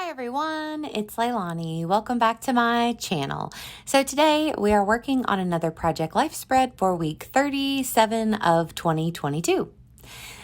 Hi everyone, it's Leilani. Welcome back to my channel. So today we are working on another Project Life spread for week 37 of 2022.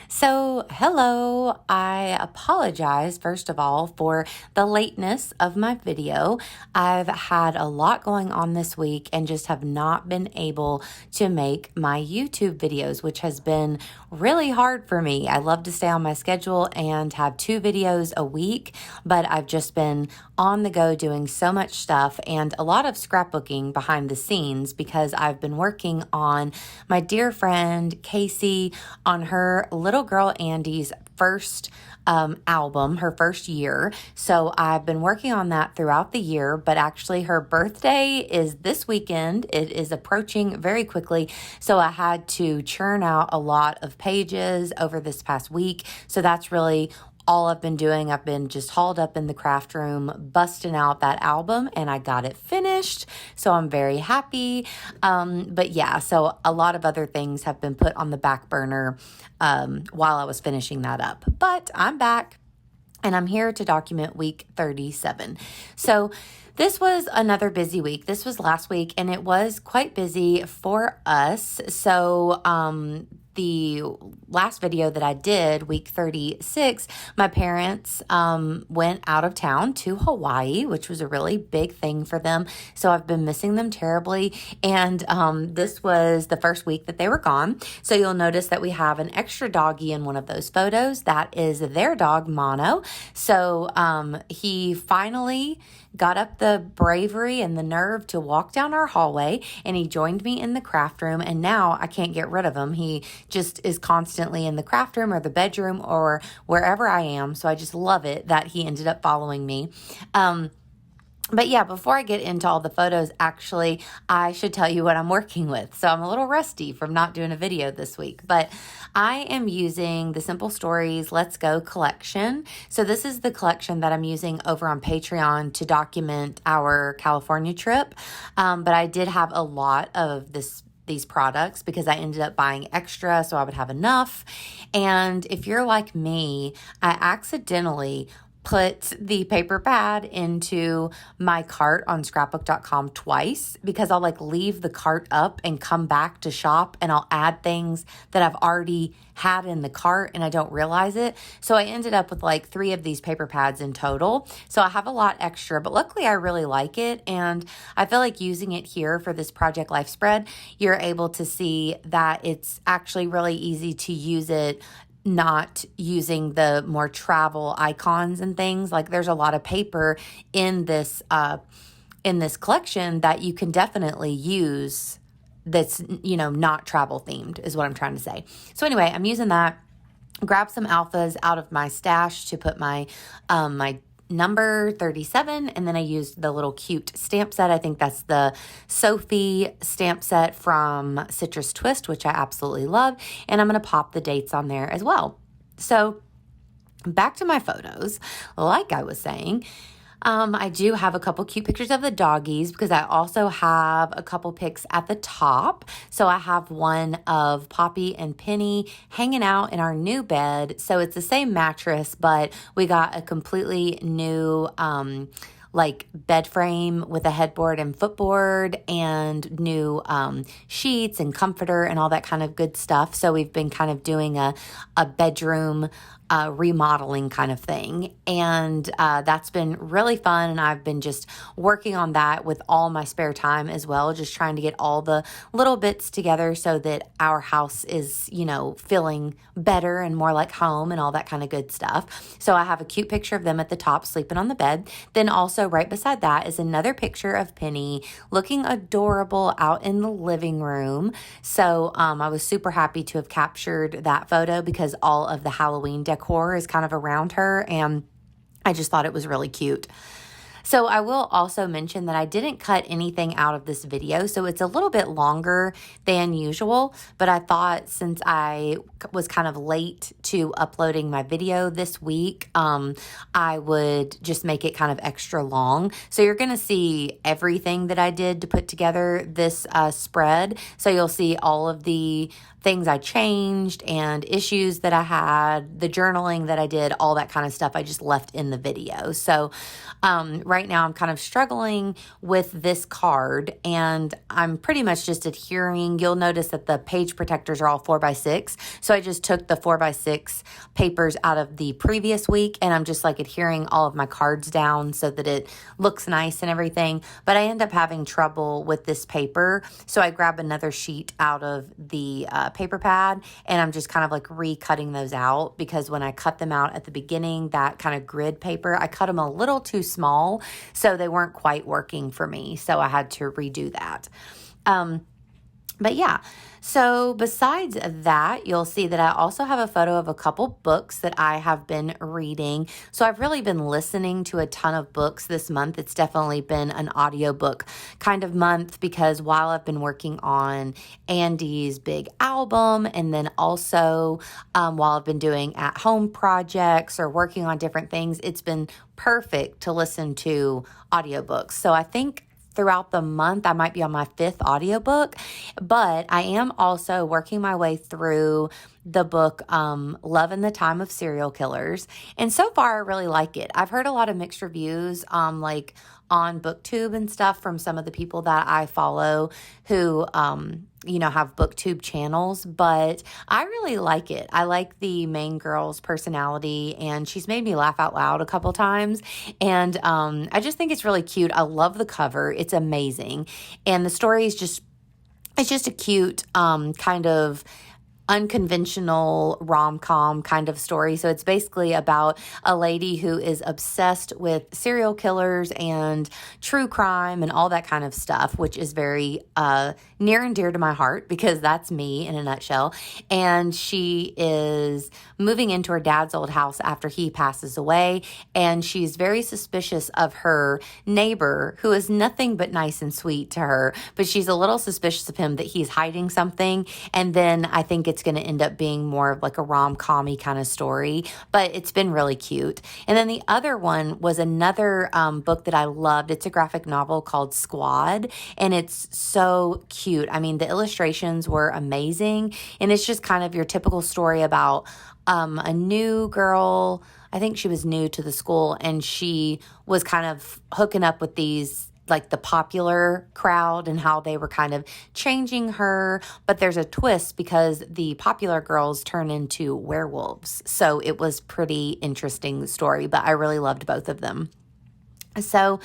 So, hello. I apologize, first of all, for the lateness of my video. I've had a lot going on this week and just have not been able to make my YouTube videos, which has been really hard for me. I love to stay on my schedule and have 2 videos a week, but I've just been on the go doing so much stuff and a lot of scrapbooking behind the scenes because I've been working on my dear friend Casey on her little girl Andy's first album, her first year. So I've been working on that throughout the year, but actually her birthday is this weekend. It is approaching very quickly. So I had to churn out a lot of pages over this past week. So that's really all I've been doing. I've been just hauled up in the craft room, busting out that album, and I got it finished. So I'm very happy. But yeah, so a lot of other things have been put on the back burner while I was finishing that up. But I'm back and I'm here to document week 37. So this was another busy week. This was last week and it was quite busy for us. So, the last video that I did, week 36, my parents went out of town to Hawaii, which was a really big thing for them. So I've been missing them terribly. And this was the first week that they were gone. So you'll notice that we have an extra doggy in one of those photos. That is their dog, Mono. So he finally got up the bravery and the nerve to walk down our hallway, and he joined me in the craft room, and now I can't get rid of him. He just is constantly in the craft room or the bedroom or wherever I am, so I just love it that he ended up following me. But yeah, before I get into all the photos, actually, I should tell you what I'm working with. So I'm a little rusty from not doing a video this week, but I am using the Simple Stories Let's Go collection. So this is the collection that I'm using over on Patreon to document our California trip. But I did have a lot of these products because I ended up buying extra so I would have enough. And if you're like me, I accidentally put the paper pad into my cart on scrapbook.com twice because I'll leave the cart up and come back to shop and I'll add things that I've already had in the cart and I don't realize it. So I ended up with 3 of these paper pads in total. So I have a lot extra, but luckily I really like it. And I feel like using it here for this Project Life spread, you're able to see that it's actually really easy to use it not using the more travel icons and things. There's a lot of paper in this collection that you can definitely use that's, not travel themed is what I'm trying to say. So anyway, I'm using that. Grab some alphas out of my stash to put my number 37, and then I used the little cute stamp set. I think that's the Sophie stamp set from Citrus Twist, which I absolutely love, and I'm going to pop the dates on there as well. So back to my photos, like I was saying, I do have a couple cute pictures of the doggies because I also have a couple pics at the top. So I have one of Poppy and Penny hanging out in our new bed. So it's the same mattress, but we got a completely new bed frame with a headboard and footboard and new sheets and comforter and all that kind of good stuff. So we've been kind of doing a bedroom remodeling kind of thing. And that's been really fun. And I've been just working on that with all my spare time as well, just trying to get all the little bits together so that our house is, feeling better and more like home and all that kind of good stuff. So I have a cute picture of them at the top sleeping on the bed. Then also right beside that is another picture of Penny looking adorable out in the living room. So I was super happy to have captured that photo because all of the Halloween decor is kind of around her, and I just thought it was really cute. So I will also mention that I didn't cut anything out of this video, so it's a little bit longer than usual, but I thought since I was kind of late to uploading my video this week, I would just make it kind of extra long. So you're going to see everything that I did to put together this spread. So you'll see all of the things I changed and issues that I had, the journaling that I did, all that kind of stuff I just left in the video. So right now I'm kind of struggling with this card, and I'm pretty much just adhering. You'll notice that the page protectors are all 4x6. So I just took the 4x6 papers out of the previous week, and I'm just like adhering all of my cards down so that it looks nice and everything. But I end up having trouble with this paper. So I grab another sheet out of the paper pad, and I'm just kind of like recutting those out, because when I cut them out at the beginning, that kind of grid paper, I cut them a little too small, so they weren't quite working for me. So I had to redo that. But yeah, so besides that, you'll see that I also have a photo of a couple books that I have been reading. So I've really been listening to a ton of books this month. It's definitely been an audiobook kind of month, because while I've been working on Andy's big album, and then also while I've been doing at-home projects or working on different things, it's been perfect to listen to audiobooks. So I think throughout the month, I might be on my 5th audiobook, but I am also working my way through the book, Love in the Time of Serial Killers. And so far, I really like it. I've heard a lot of mixed reviews, like on BookTube and stuff, from some of the people that I follow who, have BookTube channels, but I really like it. I like the main girl's personality, and she's made me laugh out loud a couple times. And I just think it's really cute. I love the cover. It's amazing. And the story is it's just a cute kind of unconventional rom-com kind of story. So it's basically about a lady who is obsessed with serial killers and true crime and all that kind of stuff, which is very near and dear to my heart, because that's me in a nutshell. And she is moving into her dad's old house after he passes away, and she's very suspicious of her neighbor, who is nothing but nice and sweet to her, but she's a little suspicious of him, that he's hiding something. And then I think it's going to end up being more of like a rom-com-y kind of story, but it's been really cute. And then the other one was another book that I loved. It's a graphic novel called Squad, and it's so cute. I mean, the illustrations were amazing, and it's just kind of your typical story about a new girl. I think she was new to the school, and she was kind of hooking up with these, like the popular crowd, and how they were kind of changing her. But there's a twist, because the popular girls turn into werewolves. So it was pretty interesting story, but I really loved both of them. So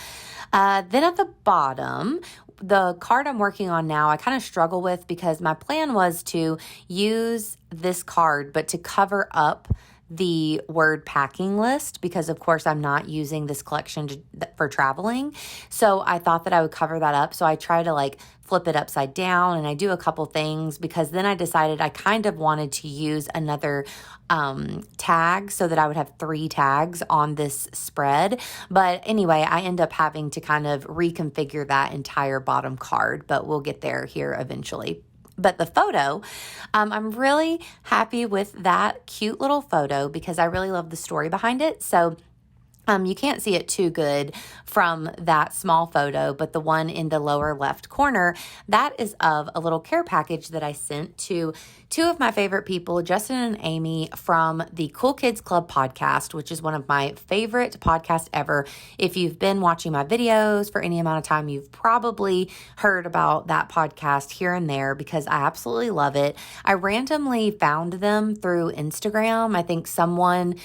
then at the bottom, the card I'm working on now, I kind of struggle with, because my plan was to use this card, but to cover up the word packing list, because of course I'm not using this collection for traveling. So I thought that I would cover that up. So I try to like flip it upside down, and I do a couple things, because then I decided I kind of wanted to use another tag, so that I would have 3 tags on this spread. But anyway, I end up having to kind of reconfigure that entire bottom card, but we'll get there here eventually. But the photo, I'm really happy with that cute little photo, because I really love the story behind it. So you can't see it too good from that small photo, but the one in the lower left corner, that is of a little care package that I sent to 2 of my favorite people, Justin and Amy, from the Cool Kids Club podcast, which is one of my favorite podcasts ever. If you've been watching my videos for any amount of time, you've probably heard about that podcast here and there, because I absolutely love it. I randomly found them through Instagram. I think someone,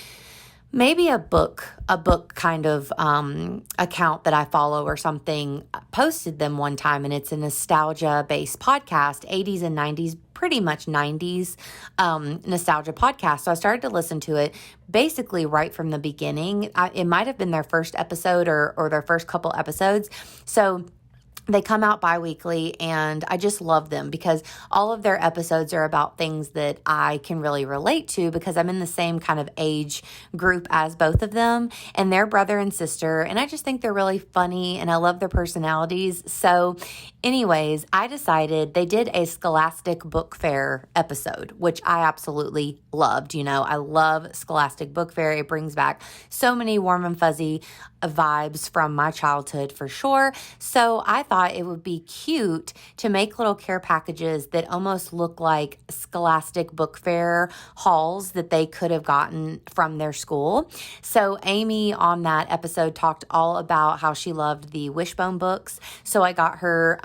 maybe a book kind of account that I follow or something, posted them one time, and it's a nostalgia-based podcast, 80s and 90s, pretty much 90s nostalgia podcast. So I started to listen to it basically right from the beginning. It might have been their first episode or their first couple episodes. So They come out bi-weekly, and I just love them because all of their episodes are about things that I can really relate to because I'm in the same kind of age group as both of them, and they're brother and sister, and I just think they're really funny and I love their personalities. So anyways, I decided they did a Scholastic Book Fair episode, which I absolutely loved. I love Scholastic Book Fair. It brings back so many warm and fuzzy vibes from my childhood for sure. So I thought it would be cute to make little care packages that almost look like Scholastic Book Fair hauls that they could have gotten from their school. So Amy on that episode talked all about how she loved the Wishbone books. So I got her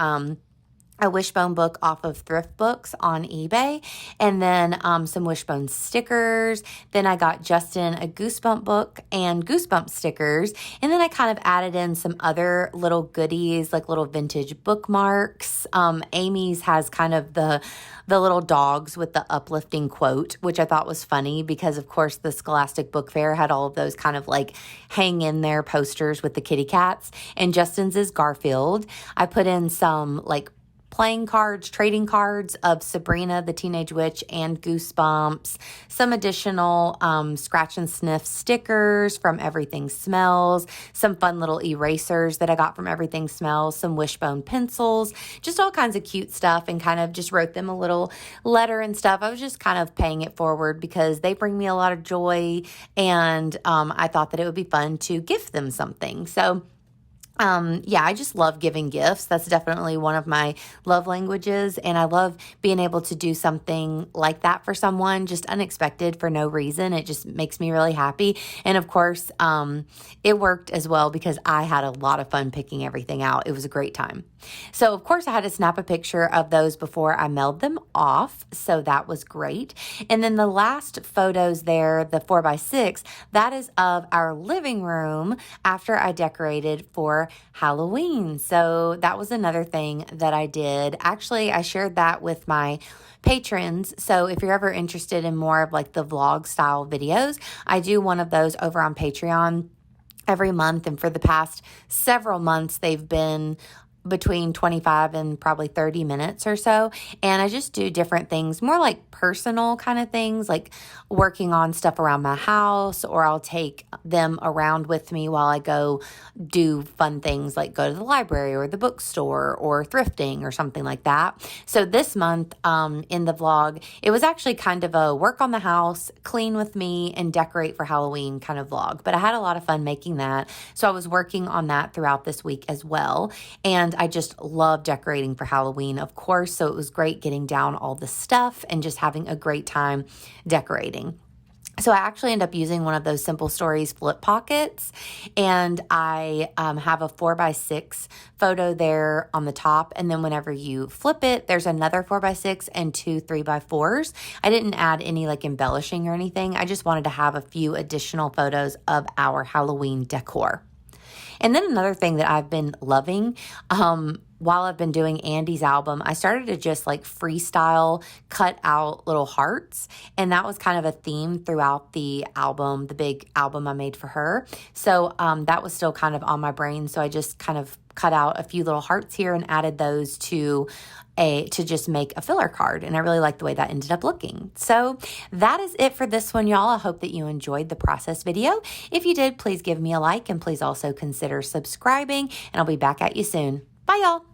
a Wishbone book off of Thrift Books on eBay, and then some Wishbone stickers. Then I got Justin a Goosebump book and Goosebump stickers, and then I kind of added in some other little goodies like little vintage bookmarks. Amy's has kind of the little dogs with the uplifting quote, which I thought was funny because, of course, the Scholastic Book Fair had all of those kind of like hang in there posters with the kitty cats, and Justin's is Garfield. I put in some like playing cards, trading cards of Sabrina the Teenage Witch and Goosebumps, some additional scratch and sniff stickers from Everything Smells, some fun little erasers that I got from Everything Smells, some Wishbone pencils, just all kinds of cute stuff, and kind of just wrote them a little letter and stuff. I was just kind of paying it forward because they bring me a lot of joy, and I thought that it would be fun to gift them something. So I just love giving gifts. That's definitely one of my love languages. And I love being able to do something like that for someone, just unexpected for no reason. It just makes me really happy. And of course, it worked as well because I had a lot of fun picking everything out. It was a great time. So of course I had to snap a picture of those before I mailed them off. So that was great. And then the last photos there, the 4x6, that is of our living room after I decorated for Halloween. So that was another thing that I did. Actually, I shared that with my patrons. So if you're ever interested in more of like the vlog style videos, I do one of those over on Patreon every month. And for the past several months, they've been between 25 and probably 30 minutes or so. And I just do different things, more like personal kind of things, like working on stuff around my house, or I'll take them around with me while I go do fun things like go to the library or the bookstore or thrifting or something like that. So this month in the vlog, it was actually kind of a work on the house, clean with me, and decorate for Halloween kind of vlog. But I had a lot of fun making that. So I was working on that throughout this week as well. And I just love decorating for Halloween, of course. So it was great getting down all the stuff and just having a great time decorating. So I actually end up using one of those Simple Stories flip pockets, and I have a 4x6 photo there on the top, and then whenever you flip it, there's another 4x6 and two 3x4s. I didn't add any like embellishing or anything. I just wanted to have a few additional photos of our Halloween decor. And then another thing that I've been loving, while I've been doing Andy's album, I started to just like freestyle cut out little hearts. And that was kind of a theme throughout the album, the big album I made for her. So that was still kind of on my brain. So I just kind of cut out a few little hearts here and added those to just make a filler card. And I really like the way that ended up looking. So that is it for this one, y'all. I hope that you enjoyed the process video. If you did, please give me a like, and please also consider subscribing, and I'll be back at you soon. Bye, y'all.